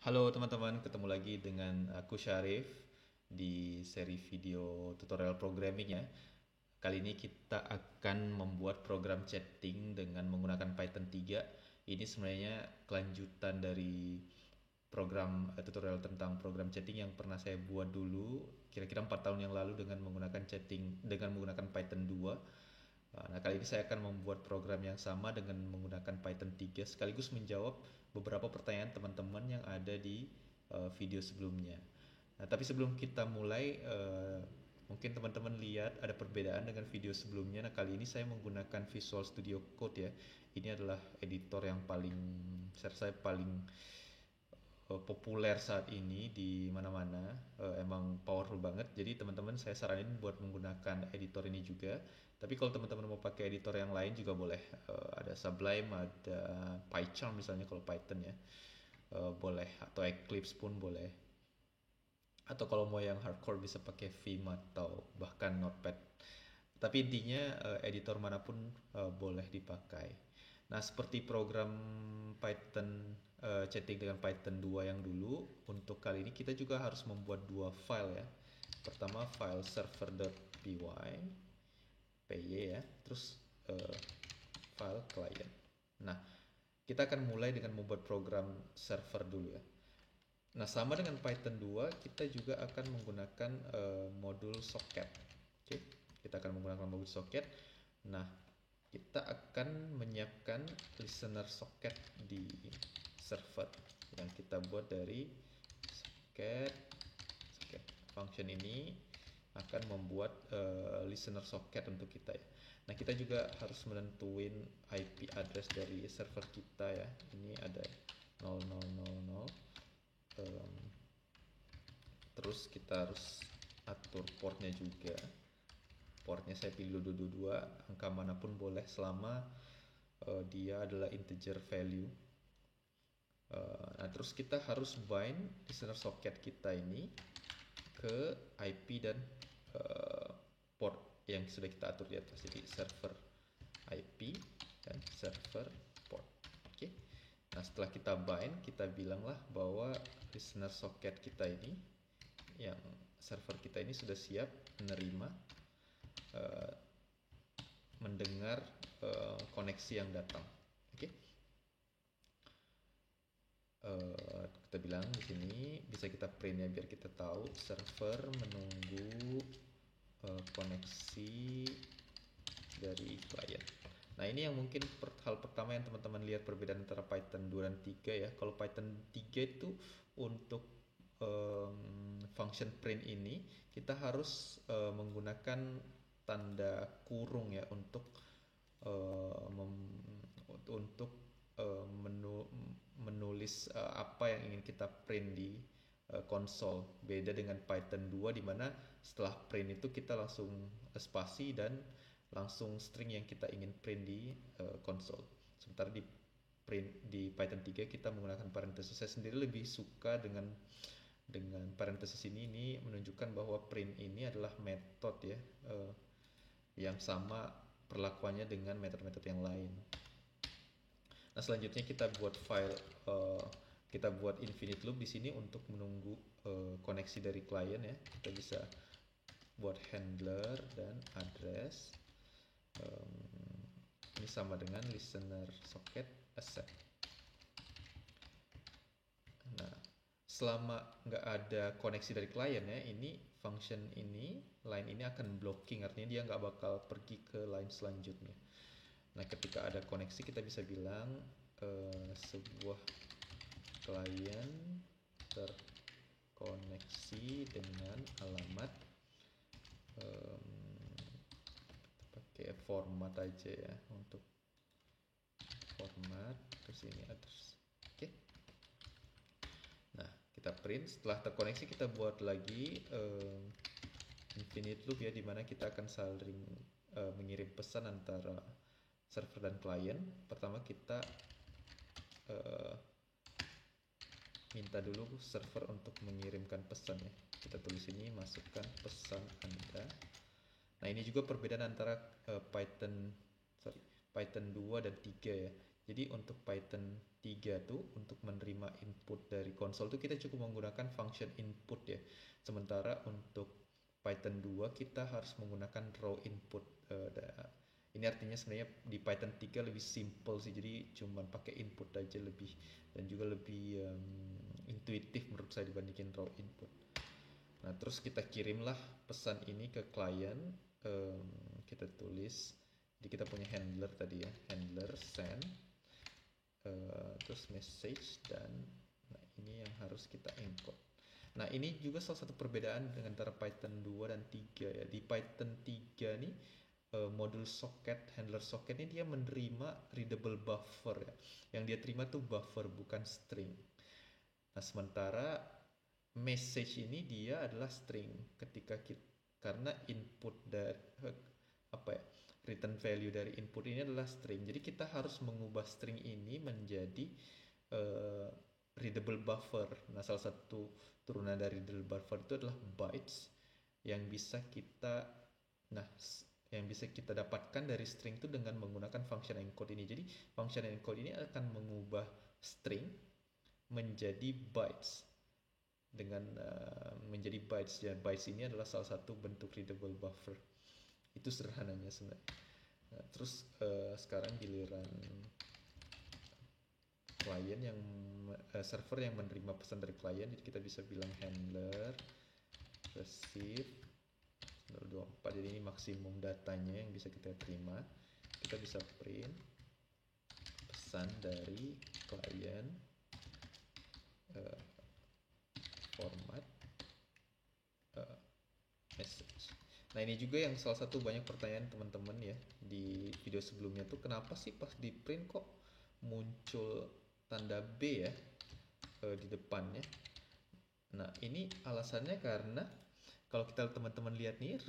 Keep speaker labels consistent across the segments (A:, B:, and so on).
A: Halo teman-teman, ketemu lagi dengan aku Syarif di seri video tutorial programming ya. Kali ini kita akan membuat program chatting dengan menggunakan Python 3. Ini sebenarnya kelanjutan dari program tutorial tentang program chatting yang pernah saya buat dulu kira-kira 4 tahun yang lalu dengan menggunakan chatting dengan menggunakan Python 2. Nah, kali ini saya akan membuat program yang sama dengan menggunakan Python 3 sekaligus menjawab beberapa pertanyaan teman-teman yang ada di video sebelumnya. Nah, tapi sebelum kita mulai, mungkin teman-teman lihat ada perbedaan dengan video sebelumnya. Nah, kali ini saya menggunakan Visual Studio Code ya. Ini adalah editor yang saya paling populer saat ini di mana-mana. Emang powerful banget. Jadi teman-teman saya saranin buat menggunakan editor ini juga. Tapi kalau teman-teman mau pakai editor yang lain juga boleh. Ada Sublime, ada PyCharm misalnya kalau Python ya. Boleh atau Eclipse pun boleh. Atau kalau mau yang hardcore bisa pakai Vim atau bahkan Notepad. Tapi intinya editor manapun boleh dipakai. Nah, seperti program Python chatting dengan Python 2 yang dulu, untuk kali ini kita juga harus membuat dua file ya. Pertama file server.py, py ya, terus file client. Nah, kita akan mulai dengan membuat program server dulu ya. Nah, sama dengan Python 2, kita juga akan menggunakan modul socket. Oke, kita akan menggunakan modul socket. Nah, kita akan menyiapkan listener socket di server yang kita buat dari socket. Function ini akan membuat listener socket untuk kita ya. Nah, kita juga harus menentuin IP address dari server kita ya. Ini ada 0000. Terus kita harus atur portnya juga. Portnya saya pilih 222, angka manapun boleh selama dia adalah integer value. Nah, terus kita harus bind listener socket kita ini ke IP dan port yang sudah kita atur di atas. Jadi server IP dan server port. Oke. Nah, setelah kita bind, kita bilanglah bahwa listener socket kita ini, yang server kita ini sudah siap menerima mendengar koneksi yang datang. Oke. Kita bilang di sini bisa kita printnya biar kita tahu server menunggu koneksi dari klien. Nah, ini yang mungkin hal pertama yang teman-teman lihat perbedaan antara Python 2 dan 3 ya. Kalau Python 3 itu untuk function print ini kita harus menggunakan tanda kurung ya untuk uh, untuk menulis apa yang ingin kita print di konsol. Beda dengan Python 2 di mana setelah print itu kita langsung spasi dan langsung string yang kita ingin print di konsol. Sementara di Python 3 kita menggunakan parenthesis. Saya sendiri lebih suka dengan parenthesis ini menunjukkan bahwa print ini adalah metode ya, yang sama perlakuannya dengan metode-metode yang lain. Nah, selanjutnya kita buat kita buat infinite loop di sini untuk menunggu koneksi dari klien ya. Kita bisa buat handler dan address. Ini sama dengan listener socket accept. Nah, selama nggak ada koneksi dari klien ya, ini function ini, line ini akan blocking, artinya dia nggak bakal pergi ke line selanjutnya. Nah, ketika ada koneksi kita bisa bilang sebuah klien terkoneksi dengan alamat, pakai format aja ya untuk format, terus ini address. Oke. Nah, kita print. Setelah terkoneksi kita buat lagi infinite loop ya, dimana kita akan saling mengirim pesan antara server dan klien. Pertama kita minta dulu server untuk mengirimkan pesan ya. Kita tulis ini, masukkan pesan Anda. Nah, ini juga perbedaan antara Python 2 dan 3 ya. Jadi untuk Python 3 tuh untuk menerima input dari konsol tuh kita cukup menggunakan function input ya. Sementara untuk Python 2 kita harus menggunakan raw input. Ini artinya sebenarnya di Python 3 lebih simple sih, jadi cuman pakai input aja lebih, dan juga lebih intuitif menurut saya dibandingin raw input. Nah, terus kita kirimlah pesan ini ke klien. Kita tulis, jadi kita punya handler tadi ya, handler send, terus message, dan nah ini yang harus kita encode. Nah, ini juga salah satu perbedaan dengan antara Python 2 dan 3 ya. Di Python 3 nih modul socket, handler socket ini dia menerima readable buffer ya. Yang dia terima tuh buffer, bukan string. Nah, sementara message ini dia adalah string. Ketika kita, karena input dari return value dari input ini adalah string, jadi kita harus mengubah string ini menjadi readable buffer. Nah, salah satu turunan dari readable buffer itu adalah bytes yang bisa kita dapatkan dari string itu dengan menggunakan function encode ini. Jadi function encode ini akan mengubah string menjadi bytes dengan menjadi bytes ya. Bytes ini adalah salah satu bentuk readable buffer. Itu sederhananya sebenarnya. Nah, terus sekarang giliran klien yang server yang menerima pesan dari klien, jadi kita bisa bilang handler receive 024. Jadi ini maksimum datanya yang bisa kita terima. Kita bisa print pesan dari klien, format message. Nah, ini juga yang salah satu banyak pertanyaan teman-teman ya di video sebelumnya tuh, kenapa sih pas di print kok muncul tanda B ya di depannya. Nah, ini alasannya karena kalau kita teman-teman lihat nih,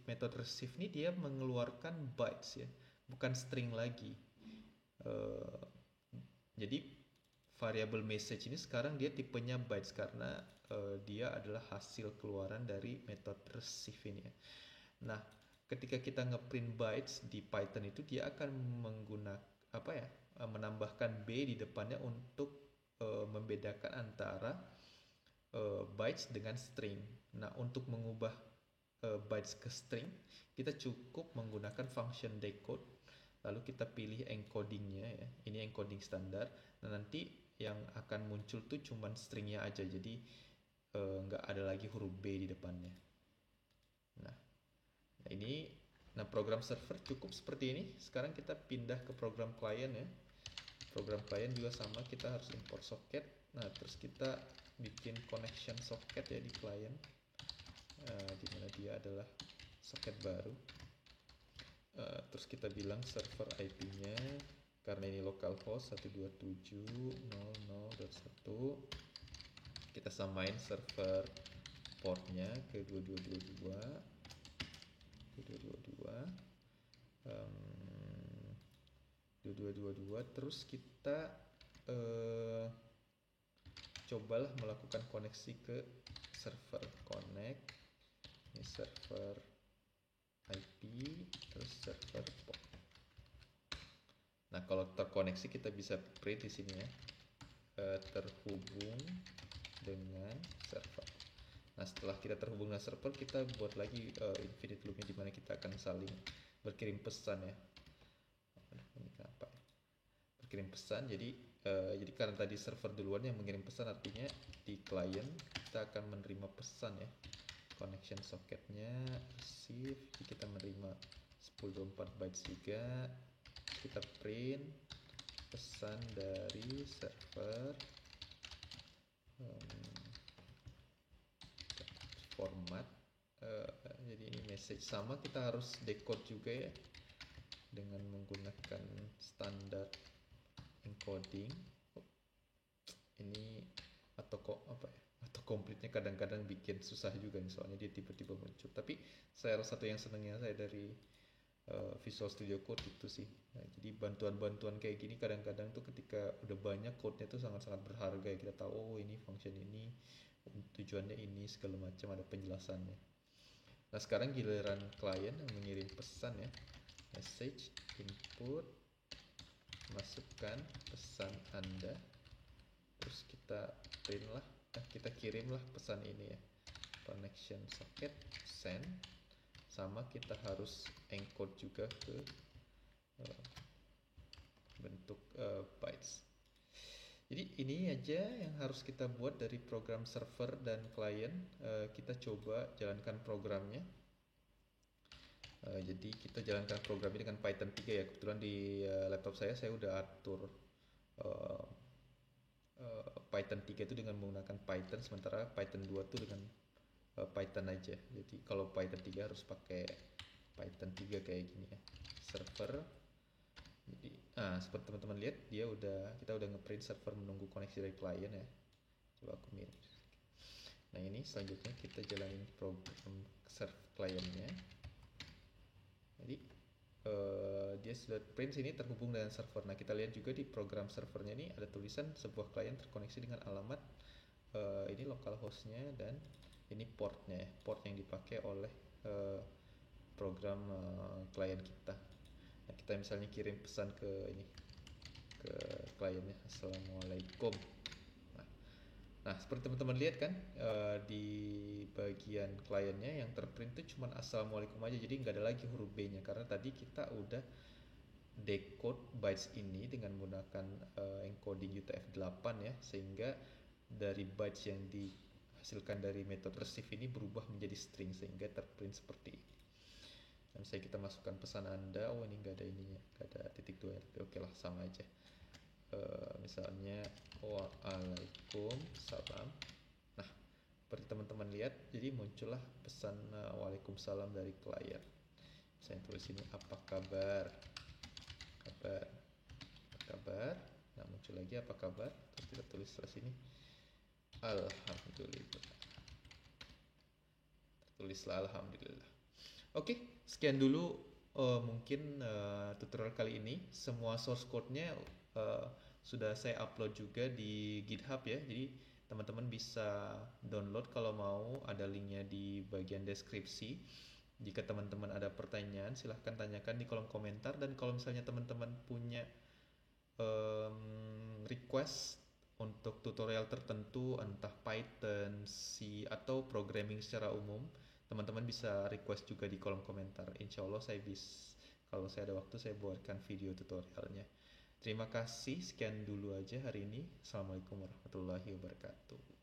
A: metode receive nih dia mengeluarkan bytes ya, bukan string lagi. Jadi variable message ini sekarang dia tipenya bytes karena dia adalah hasil keluaran dari metode receive ini ya. Nah, ketika kita ngeprint bytes di Python itu dia akan menambahkan B di depannya untuk membedakan antara bytes dengan string. Nah, untuk mengubah bytes ke string, kita cukup menggunakan function decode, lalu kita pilih encodingnya ya. Ini encoding standar. Nah, nanti yang akan muncul tuh cuman stringnya aja, jadi nggak ada lagi huruf B di depannya. Nah, ini program server cukup seperti ini. Sekarang kita pindah ke program klien ya. Program klien juga sama, kita harus import socket. Nah, terus kita bikin connection socket ya di klien, dimana dia adalah socket baru. Terus kita bilang server IP-nya, karena ini localhost 127.0.0.1, kita samain server portnya ke 2222, terus kita cobalah melakukan koneksi ke server connect. Ini server IP, terus server port. Nah, kalau terkoneksi kita bisa print di sini ya, terhubung dengan server. Nah, setelah kita terhubung dengan server, kita buat lagi infinite loopnya, di mana kita akan saling berkirim pesan ya. Berkirim pesan, jadi karena tadi server duluan yang mengirim pesan, artinya di klien kita akan menerima pesan ya. Connection socketnya receive, kita menerima 1024 bytes juga. Kita print pesan dari server, format, jadi ini message. Sama, kita harus decode juga ya dengan menggunakan standar encoding. Ini atau complete-nya kadang-kadang bikin susah juga nih, soalnya dia tiba-tiba muncul. Tapi salah satu yang senangnya saya dari Visual Studio Code itu sih. Nah, jadi bantuan-bantuan kayak gini kadang-kadang tuh ketika udah banyak code-nya tuh sangat-sangat berharga ya. Kita tahu, oh ini function ini tujuannya ini, segala macam ada penjelasannya. Nah, sekarang giliran klien yang mengirim pesan ya, message input masukkan pesan Anda, terus kita print lah, kita kirimlah pesan ini ya, connection socket send, sama kita harus encode juga ke bentuk bytes. Jadi ini aja yang harus kita buat dari program server dan klien. Kita coba jalankan programnya. Jadi kita jalankan program ini dengan Python 3 ya. Kebetulan di laptop saya udah atur Python 3 itu dengan menggunakan Python, sementara Python 2 itu dengan Python aja. Jadi kalau Python 3 harus pakai Python 3 kayak gini ya. Server. Jadi, seperti teman-teman lihat, kita udah ngeprint server menunggu koneksi dari klien ya. Coba aku mirip. Nah ini selanjutnya kita jalanin program server kliennya. Jadi dia sudah print sini terhubung dengan server. Nah kita lihat juga di program servernya ini ada tulisan sebuah klien terkoneksi dengan alamat ini localhostnya dan ini portnya, port yang dipakai oleh program klien kita. Nah, kita misalnya kirim pesan ke kliennya, Assalamualaikum. Nah, seperti teman-teman lihat kan, di bagian kliennya yang terprint itu cuma Assalamualaikum aja, jadi nggak ada lagi huruf B-nya karena tadi kita udah decode bytes ini dengan menggunakan encoding UTF-8 ya, sehingga dari bytes yang dihasilkan dari metode receive ini berubah menjadi string sehingga terprint seperti ini. Dan misalnya kita masukkan pesan Anda, ini nggak ada ininya, nggak ada titik dua ya, tapi oke lah sama aja. Misalnya Waalaikumsalam. Nah, seperti teman-teman lihat, jadi muncullah pesan Waalaikumsalam dari klien. Saya tulis ini apa kabar? Kabar. Nah, muncul lagi apa kabar? Terus kita tulis setelah sini Alhamdulillah. Tertulislah Alhamdulillah. Oke, sekian dulu mungkin tutorial kali ini. Semua source code-nya sudah saya upload juga di GitHub ya. Jadi teman-teman bisa download kalau mau, ada linknya di bagian deskripsi. Jika teman-teman ada pertanyaan, silahkan tanyakan di kolom komentar. Dan kalau misalnya teman-teman punya request untuk tutorial tertentu, entah Python, C, atau programming secara umum, teman-teman bisa request juga di kolom komentar. Insya Allah kalau saya ada waktu, saya buatkan video tutorialnya. Terima kasih, sekian dulu aja hari ini. Assalamualaikum warahmatullahi wabarakatuh.